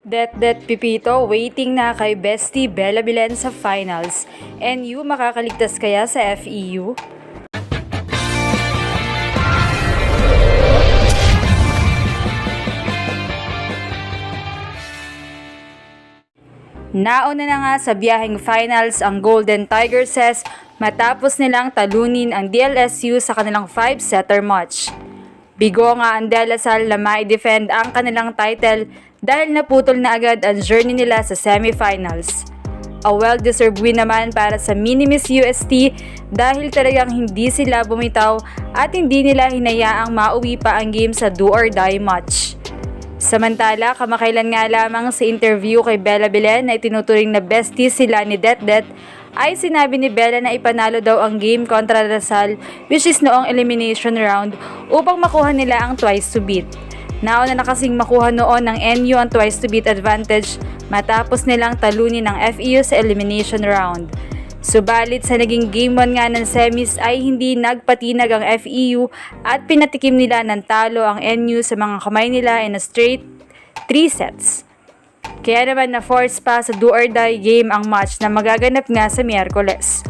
Det Pipito waiting na kay Bestie Bella Bilen sa finals. NU makakaligtas kaya sa FEU? Nauna na nga sa biyaheng finals ang Golden Tigerses matapos nilang talunin ang DLSU sa kanilang 5-setter match. Bigo nga ang De La Salle na mai-defend ang kanilang title dahil naputol na agad ang journey nila sa semifinals. A well-deserved win naman para sa Minimis UST dahil talagang hindi sila bumitaw at hindi nila hinayaang mauwi pa ang game sa do-or-die match. Samantala, kamakailan nga lamang sa interview kay Bella Bilen na itinuturing na bestie sila ni Det ay sinabi ni Bella na ipanalo daw ang game kontra La Salle which is noong elimination round upang makuha nila ang twice to beat. Nauna na kasing makuha noon ng NU ang twice to beat advantage matapos nilang talunin ng FEU sa elimination round. Subalit sa naging game 1 nga ng semis ay hindi nagpatinag ang FEU at pinatikim nila ng talo ang NU sa mga kamay nila in a straight 3 sets. Kaya naman na-force pa sa do-or-die game ang match na magaganap nga sa Miyerkules.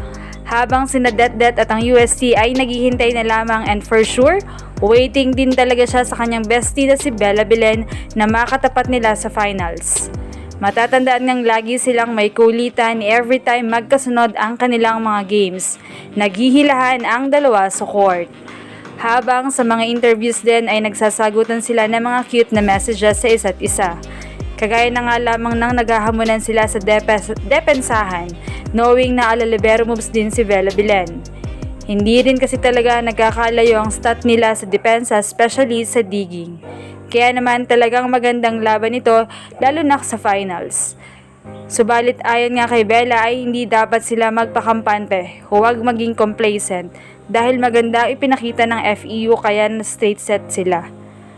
Habang sina Det at ang UST ay naghihintay na lamang and for sure, waiting din talaga siya sa kanyang bestie na si Bella Bilen na makatapat nila sa finals. Matatandaan ngang lagi silang may kulitan every time magkasunod ang kanilang mga games. Naghihilahan ang dalawa sa court. Habang sa mga interviews din ay nagsasagutan sila ng mga cute na messages sa isa't isa. Kagaya na nga lamang nang naghahamunan sila sa depensahan, knowing na alalibero moves din si Bella Bilen. Hindi rin kasi talaga nagkakalayo ang stat nila sa depensa, especially sa digging. Kaya naman talagang magandang laban ito lalo na sa finals. Subalit ayon nga kay Bella ay hindi dapat sila magpakampante, huwag maging complacent dahil maganda ipinakita ng FEU kaya na straight set sila.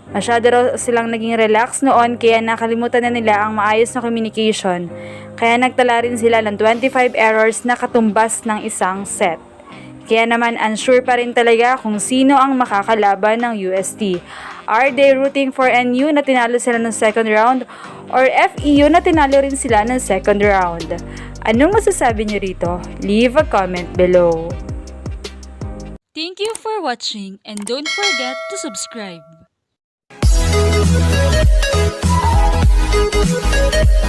Masyado raw silang naging relax noon kaya nakalimutan na nila ang maayos na communication kaya nagtala rin sila ng 25 errors na katumbas ng isang set. Kaya naman unsure pa rin talaga kung sino ang makakalaban ng UST. Are they rooting for NU na tinalo sila ng second round or FEU na tinalo rin sila ng second round? Anong masasabi niyo rito? Leave a comment below. Thank you for watching and don't forget to subscribe. We'll be right back.